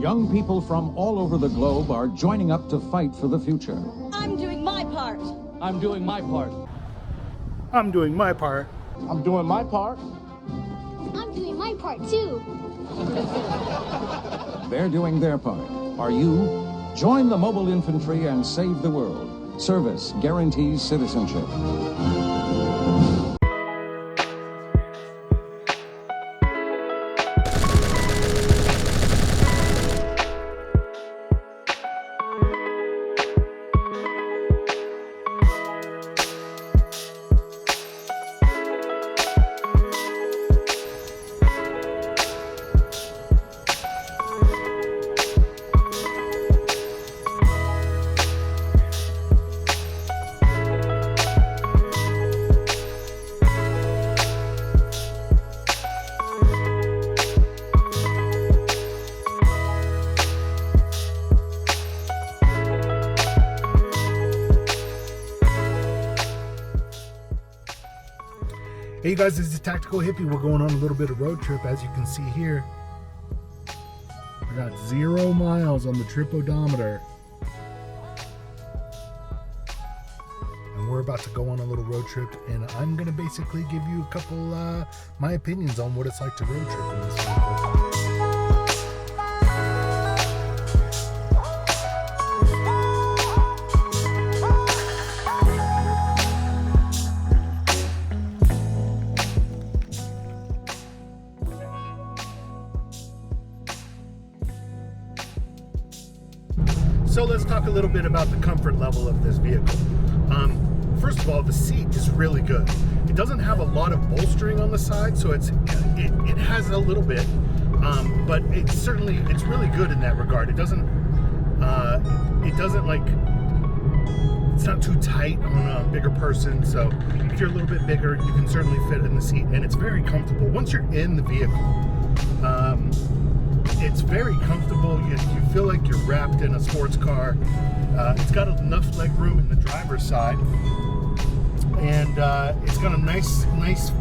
Young people from all over the globe are joining up to fight for the future. I'm doing my part. I'm doing my part. I'm doing my part. I'm doing my part. I'm doing my part too. They're doing their part. Are you? Join the mobile infantry and save the world. Service guarantees citizenship. Hey you guys, this is Tactical Hippie. We're going on a little bit of road trip, as you can see here. I got 0 miles on the trip odometer. And we're about to go on a little road trip, and I'm gonna basically give you a couple my opinions on what it's like to road trip in this vehicle. So let's talk a little bit about the comfort level of this vehicle. First of all, the seat is really good. It doesn't have a lot of bolstering on the side, so it has a little bit, but it's really good in that regard. It's not too tight on a bigger person, so if you're a little bit bigger, you can certainly fit in the seat, and it's very comfortable. Once you're in the vehicle, it's very comfortable. You feel like you're wrapped in a sports car. It's got enough leg room in the driver's side, and it's got a nice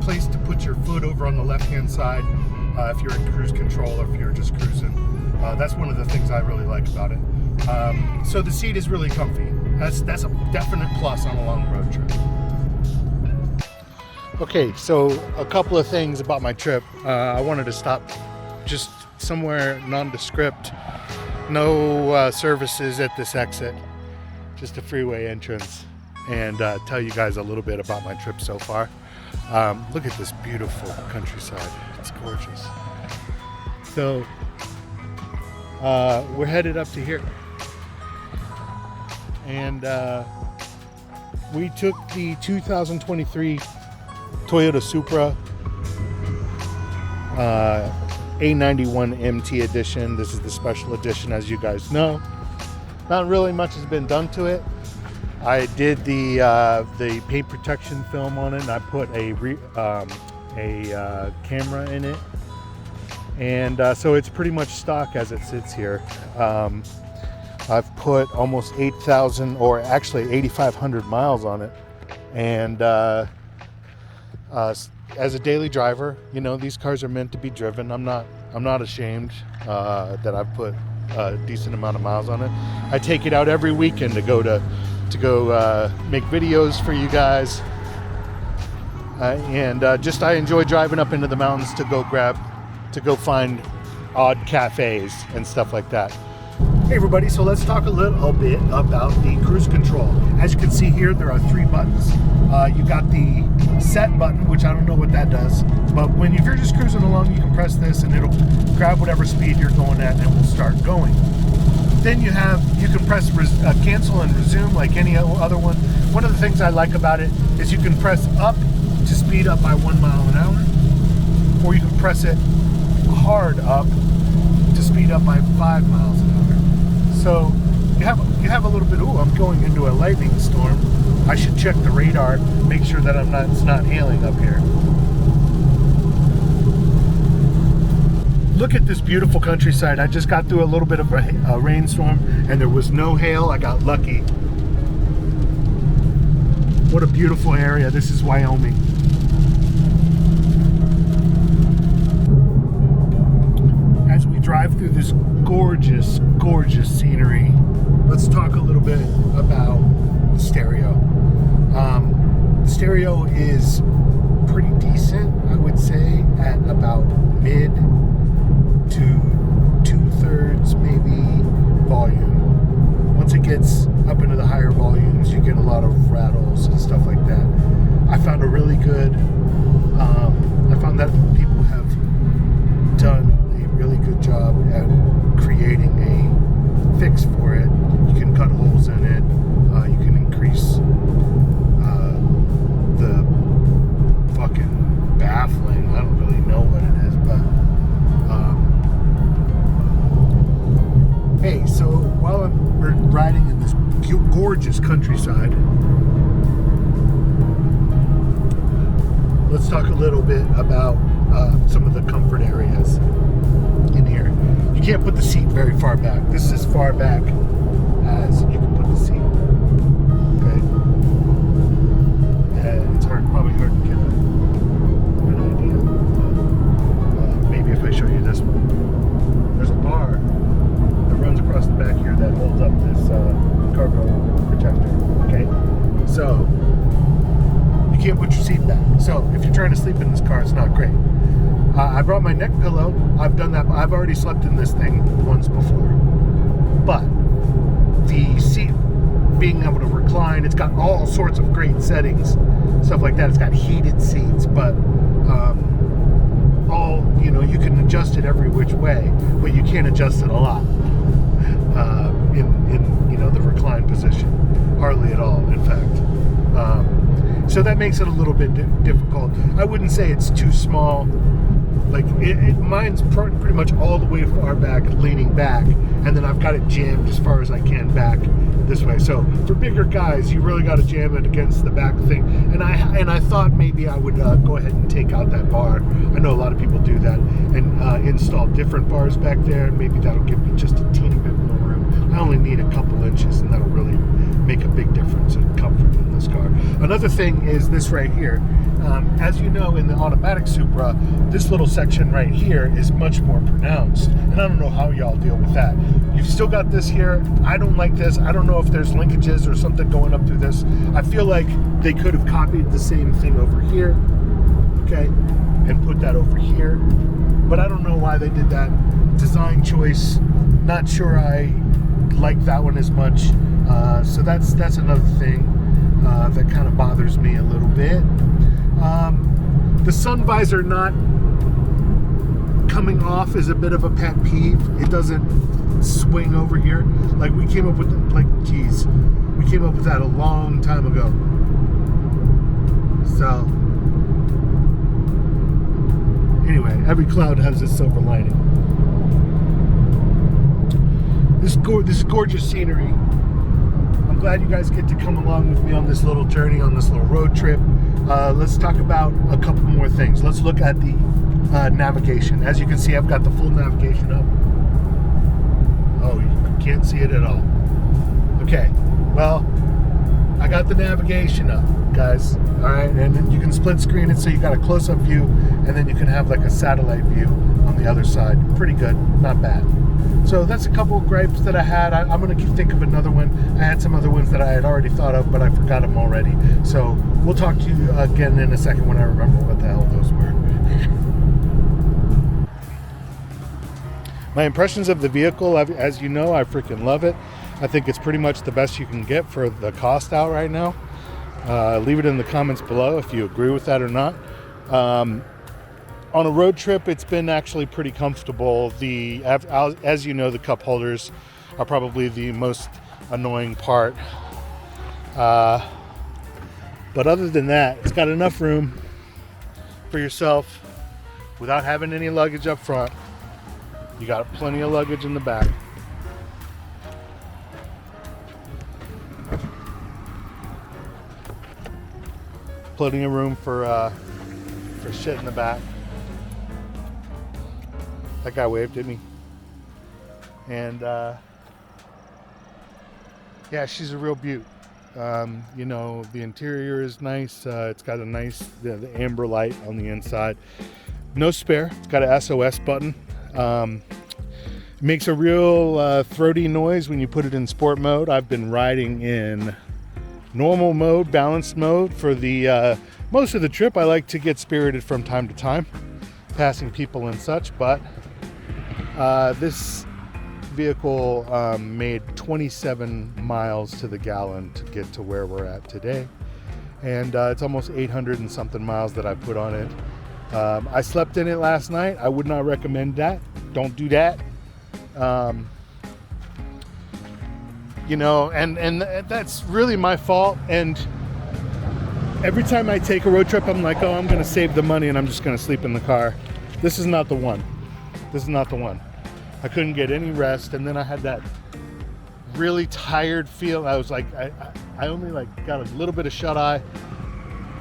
place to put your foot over on the left-hand side if you're in cruise control or if you're just cruising. That's one of the things I really like about it. So the seat is really comfy. That's a definite plus on a long road trip. Okay, so a couple of things about my trip. I wanted to stop just somewhere nondescript, no services at this exit, just a freeway entrance, and tell you guys a little bit about my trip so far. Look at this beautiful countryside. It's gorgeous. So we're headed up to here, and we took the 2023 Toyota Supra A91 MT edition. This is the special edition, as you guys know. Not really much has been done to it. I did the paint protection film on it, and I put a camera in it, and so it's pretty much stock as it sits here. I've put almost 8,000, or actually 8,500 miles on it, and as a daily driver, you know, these cars are meant to be driven. I'm not ashamed that I've put a decent amount of miles on it. I take it out every weekend to go make videos for you guys, and I enjoy driving up into the mountains to go find odd cafes and stuff like that. Hey everybody, so let's talk a little bit about the cruise control. As you can see here, there are 3 buttons. You got the set button, which I don't know what that does, but if you're just cruising along, you can press this and it'll grab whatever speed you're going at and will start going. Then you can press cancel and resume like any other one. One of the things I like about it is you can press up to speed up by 1 mile an hour, or you can press it hard up to speed up by 5 miles an hour. So you have a little bit. I'm going into a lightning storm. I should check the radar, make sure that it's not hailing up here. Look at this beautiful countryside. I just got through a little bit of a rainstorm, and there was no hail. I got lucky. What a beautiful area. This is Wyoming. As we drive through this gorgeous, gorgeous scenery, let's talk a little bit about the stereo. The stereo is pretty decent, I would say, at about mid to 2/3 maybe volume. Once it gets up into the higher volumes, you get a lot of rattles and stuff like that. I found a really good, I found that people have done a really good job at creating a fix for it. You can cut holes in it, you can increase the fucking baffling. I don't really know what it is, but hey, so while we're riding in this gorgeous countryside, let's talk a little bit about some of the comfort areas in here. You can't put the seat very far back. This is as far back as you can put the seat. Okay, and it's probably hard to get an idea. Maybe if I show you this one, there's a bar that runs across the back here that holds up this cargo protector. Okay, so you can't put your seat back. So if you're trying to sleep in this car, it's not great. I brought my neck pillow. I've done that. I've already slept in this thing once before. But the seat being able to recline, it's got all sorts of great settings, stuff like that. It's got heated seats, but you can adjust it every which way, but you can't adjust it a lot in the recline position. Hardly at all, in fact. So that makes it a little bit difficult. I wouldn't say it's too small. Like mine's pretty much all the way far back, leaning back, and then I've got it jammed as far as I can back this way. So for bigger guys, you really got to jam it against the back thing. And I thought maybe I would go ahead and take out that bar. I know a lot of people do that and install different bars back there, and maybe that'll give me just a teeny bit more room. I only need a couple inches, and that'll really make a big difference in comfort in this car. Another thing is this right here. As you know, in the automatic Supra, this little section right here is much more pronounced, and I don't know how y'all deal with that. You've still got this here. I don't like this. I don't know if there's linkages or something going up through this. I feel like they could have copied the same thing over here, okay, and put that over here, but I don't know why they did that. Design choice, not sure I like that one as much, so that's another thing that kind of bothers me a little bit. The sun visor not coming off is a bit of a pet peeve. It doesn't swing over here. Like we came up with that a long time ago. So anyway, every cloud has its silver lining. This gorgeous scenery. I'm glad you guys get to come along with me on this little journey, on this little road trip. Let's talk about a couple more things. Let's look at the navigation. As you can see, I've got the full navigation up. Oh, you can't see it at all. Okay, well, I got the navigation up, guys. All right, and then you can split screen it so you got a close-up view, and then you can have like a satellite view on the other side. Pretty good, not bad. So that's a couple of gripes that I had. I'm going to think of another one. I had some other ones that I had already thought of, but I forgot them already. So we'll talk to you again in a second when I remember what the hell those were. My impressions of the vehicle, as you know, I freaking love it. I think it's pretty much the best you can get for the cost out right now. Leave it in the comments below if you agree with that or not. On a road trip, it's been actually pretty comfortable. As you know, the cup holders are probably the most annoying part. But other than that, it's got enough room for yourself without having any luggage up front. You got plenty of luggage in the back. Plenty of room for shit in the back. That guy waved at me. And yeah, she's a real beaut. You know, the interior is nice. It's got a nice the amber light on the inside. No spare. It's got an SOS button. It makes a real throaty noise when you put it in sport mode. I've been riding in normal mode, balanced mode for the most of the trip. I like to get spirited from time to time, passing people and such, but this vehicle made 27 miles to the gallon to get to where we're at today, and it's almost 800 and something miles that I put on it. I slept in it last night. I would not recommend that. Don't do that. You know, and that's really my fault. And every time I take a road trip, I'm like, oh, I'm gonna save the money and I'm just gonna sleep in the car. This is not the one. This is not the one. I couldn't get any rest, and then I had that really tired feel. I was like, I only like got a little bit of shut eye.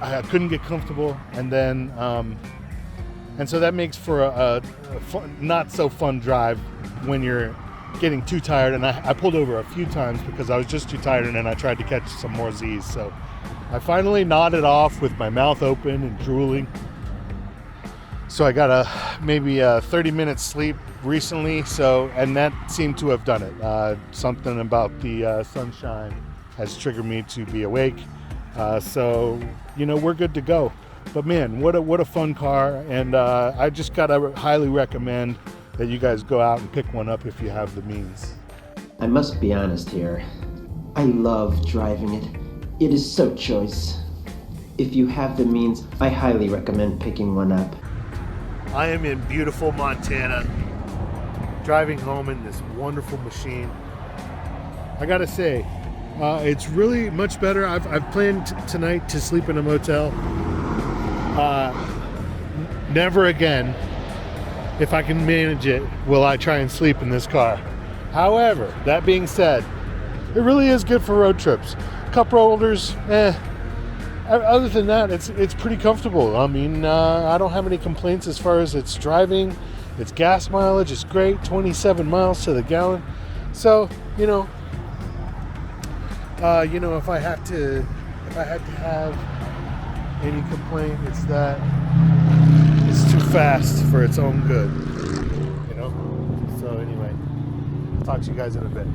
I couldn't get comfortable, and then and so that makes for a fun, not so fun drive when you're getting too tired. And I pulled over a few times because I was just too tired, and then I tried to catch some more Z's. So I finally nodded off with my mouth open and drooling. So I got maybe a 30-minute sleep recently, and that seemed to have done it. Something about the sunshine has triggered me to be awake. So, you know, we're good to go. But man, what a fun car, and I just gotta highly recommend that you guys go out and pick one up if you have the means. I must be honest here. I love driving it. It is so choice. If you have the means, I highly recommend picking one up. I am in beautiful Montana, driving home in this wonderful machine. I gotta say, it's really much better. I've planned tonight to sleep in a motel. Never again, if I can manage it, will I try and sleep in this car. However, that being said, it really is good for road trips. Cup holders, other than that, it's pretty comfortable. I mean, I don't have any complaints as far as its driving. Its gas mileage is great, 27 miles to the gallon. So, you know, if I had to have any complaint, it's that it's too fast for its own good. You know. So anyway, I'll talk to you guys in a bit.